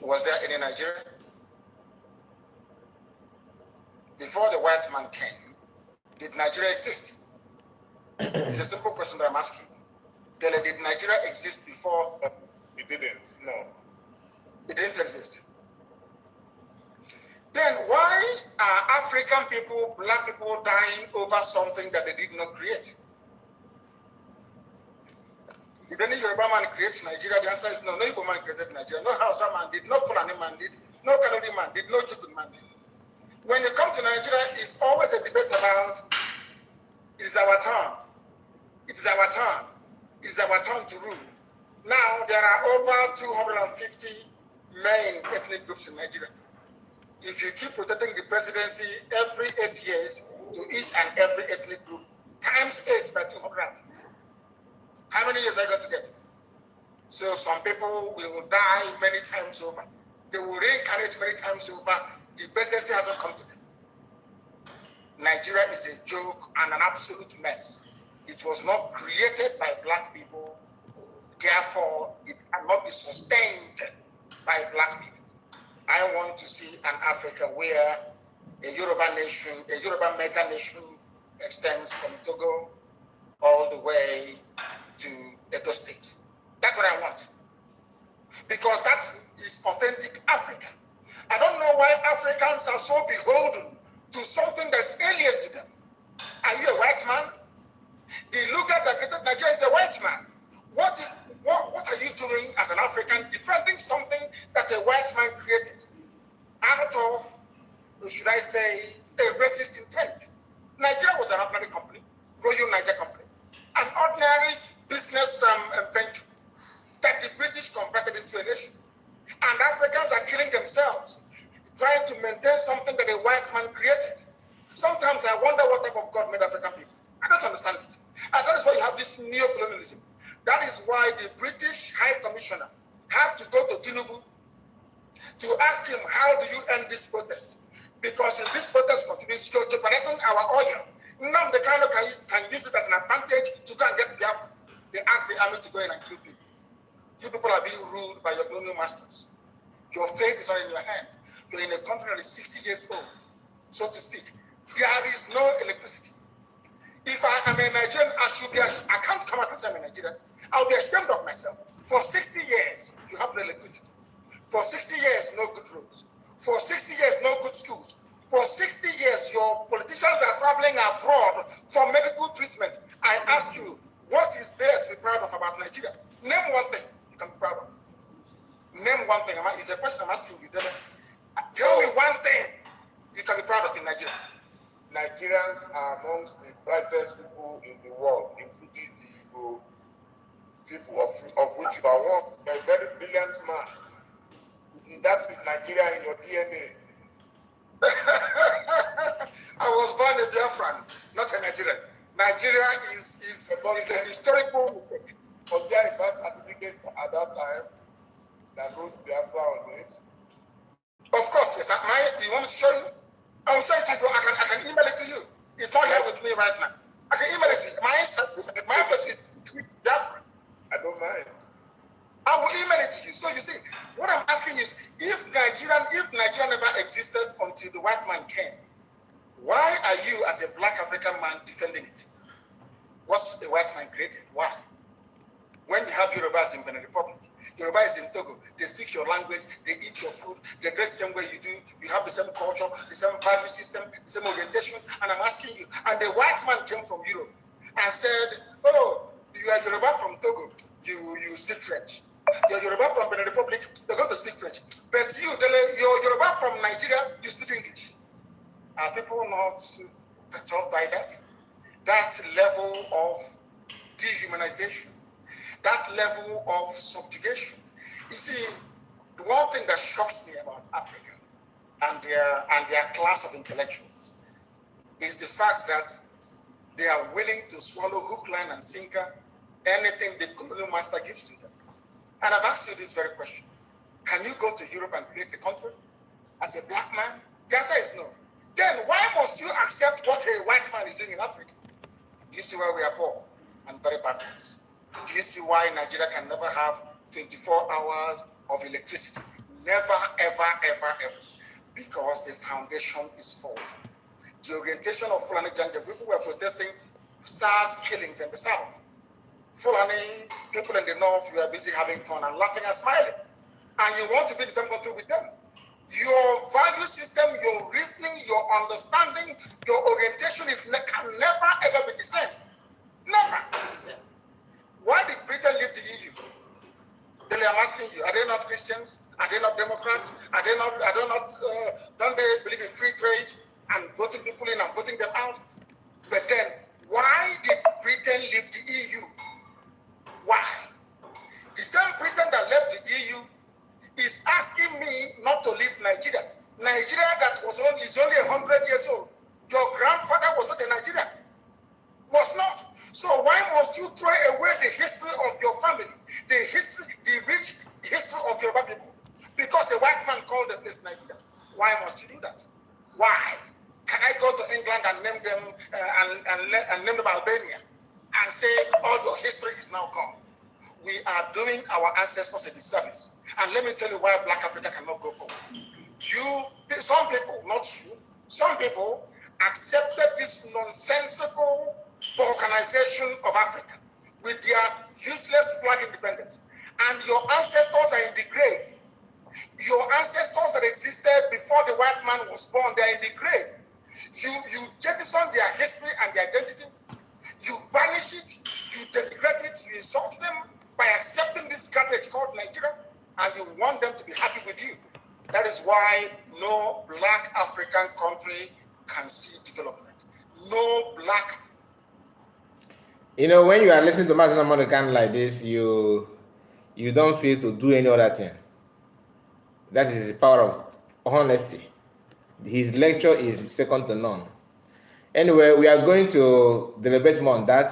was there any Nigeria? Before the white man came, did Nigeria exist? It's a simple question that I'm asking. Did Nigeria exist before? It didn't, no. It didn't exist. Then why are African people, black people dying over something that they did not create? Did any Yoruba man create Nigeria? The answer is no. No Igbo man created Nigeria. No Hausa man did. No Fulani man did. No Kanuri man did. No Chukun man did. When you come to Nigeria, it's always a debate about it is our turn. It is our turn. It is our turn to rule. Now there are over 250 main ethnic groups in Nigeria. If you keep rotating the presidency every 8 years to each and every ethnic group, times 8 by 250. How many years are you going to get? So some people will die many times over. They will reincarnate many times over. The presidency hasn't come to them. Nigeria is a joke and an absolute mess. It was not created by black people. Therefore, it cannot be sustained by black people. I want to see an Africa where a Yoruba nation, a Yoruba mega nation extends from Togo all the way to Edo State. That's what I want. Because that is authentic Africa. I don't know why Africans are so beholden to something that's alien to them. Are you a white man? The looker that created Nigeria is a white man. What are you doing as an African defending something that a white man created out of, should I say, a racist intent? Nigeria was an ordinary company, Royal Niger Company, an ordinary business venture that the British converted into a nation. And Africans are killing themselves, trying to maintain something that a white man created. Sometimes I wonder what type of God made African people. I don't understand it. And that is why you have this neo-colonialism. That is why the British High Commissioner had to go to Tinubu to ask him, how do you end this protest? Because if this protest continues, you're jeopardizing our oil. Now the kind of can use it as an advantage to go and get Biafra. They asked the army to go in and kill people. You people are being ruled by your colonial masters. Your fate is not in your hand. You're in a country that is 60 years old, so to speak. There is no electricity. If I am a Nigerian, I can't come out and say I'm a Nigerian. I'll be ashamed of myself. For 60 years, you have no electricity. For 60 years, no good roads. For 60 years, no good schools. For 60 years, your politicians are traveling abroad for medical treatment. I ask you, what is there to be proud of about Nigeria? Name one thing you can be proud of. Name one thing. It's a question I'm asking you. Tell me one thing you can be proud of in Nigeria. Nigerians are amongst the brightest people in the world, including the Igbo people, of which you are one, a very brilliant man. That is Nigeria in your DNA. I was born a Biafran, not a Nigerian. Nigeria is a historical mistake. Was there a birth certificate at that time that wrote Biafra on it? Of course, yes. You want me to show you? I will show it to you. I can email it to you. It's not here with me right now. I can email it to you. My address is tweet Biafra. I don't mind. I will email it to you. So you see, what I'm asking is, if Nigeria never existed until the white man came, why are you as a black African man defending it? What's the white man created? Why? When you have Yorubas in Benin Republic, Yoruba is in Togo, they speak your language, they eat your food, they dress the same way you do, you have the same culture, the same value system, the same orientation, and I'm asking you, and the white man came from Europe and said, oh, you are Yoruba from Togo, you speak French. You're Yoruba from Benin Republic, they're going to speak French. But you're Yoruba from Nigeria, you speak English. Are people not perturbed by that? That level of dehumanization, that level of subjugation. You see, the one thing that shocks me about Africa and their class of intellectuals is the fact that they are willing to swallow hook, line, and sinker anything the colonial master gives to them. And I've asked you this very question. Can you go to Europe and create a country as a black man? The answer is no. Then why must you accept what a white man is doing in Africa? Do you see why we are poor and very backwards? Do you see why Nigeria can never have 24 hours of electricity? Never, ever, ever, ever. Because the foundation is faulty. The orientation of Fulani Janja, people were protesting SARS killings in the south. Fulani people in the north, you are busy having fun and laughing and smiling. And you want to be in the same country with them. Your value system, your reasoning, your understanding, your orientation can never ever be the same. Never be the same. Why did Britain leave the EU? Then I'm asking you, are they not Christians? Are they not Democrats? Don't they believe in free trade and voting people in and voting them out? But then, why did Britain leave the EU? Why? The same Britain that left the EU is asking me not to leave Nigeria. Nigeria is only 100 years old. Your grandfather was not a Nigerian. Was not. So why must you throw away the history of your family, the rich history of your people? Because a white man called the place Nigeria. Why must you do that? Why? Can I go to England and name them and name them Albania and say all your history is now gone? We are doing our ancestors a disservice. And let me tell you why Black Africa cannot go forward. Some people, not you, some people accepted this nonsensical balkanization of Africa with their useless flag independence. And your ancestors are in the grave. Your ancestors that existed before the white man was born, they are in the grave. You jettison their history and their identity. You banish it, you denigrate it, you insult them by accepting this garbage called Nigeria, and you want them to be happy with you. That is why no black African country can see development. No black. You know, when you are listening to Master American like this, you don't feel to do any other thing. That is the power of honesty. His lecture is second to none. Anyway, we are going to deliberate more on that,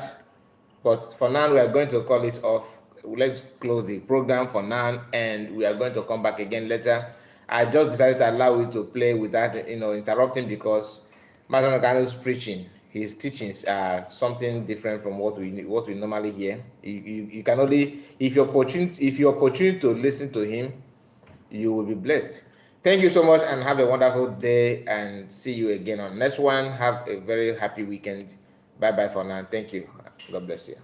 but for now we are going to call it off. Let's close the program for now, and we are going to come back again later. I just decided to allow you to play without interrupting, because Master Makano's preaching, his teachings are something different from what we normally hear. You can only, if you're opportune to listen to him, you will be blessed. Thank you so much, and have a wonderful day, and see you again on next one. Have a very happy weekend. Bye bye for now. Thank you. God bless you.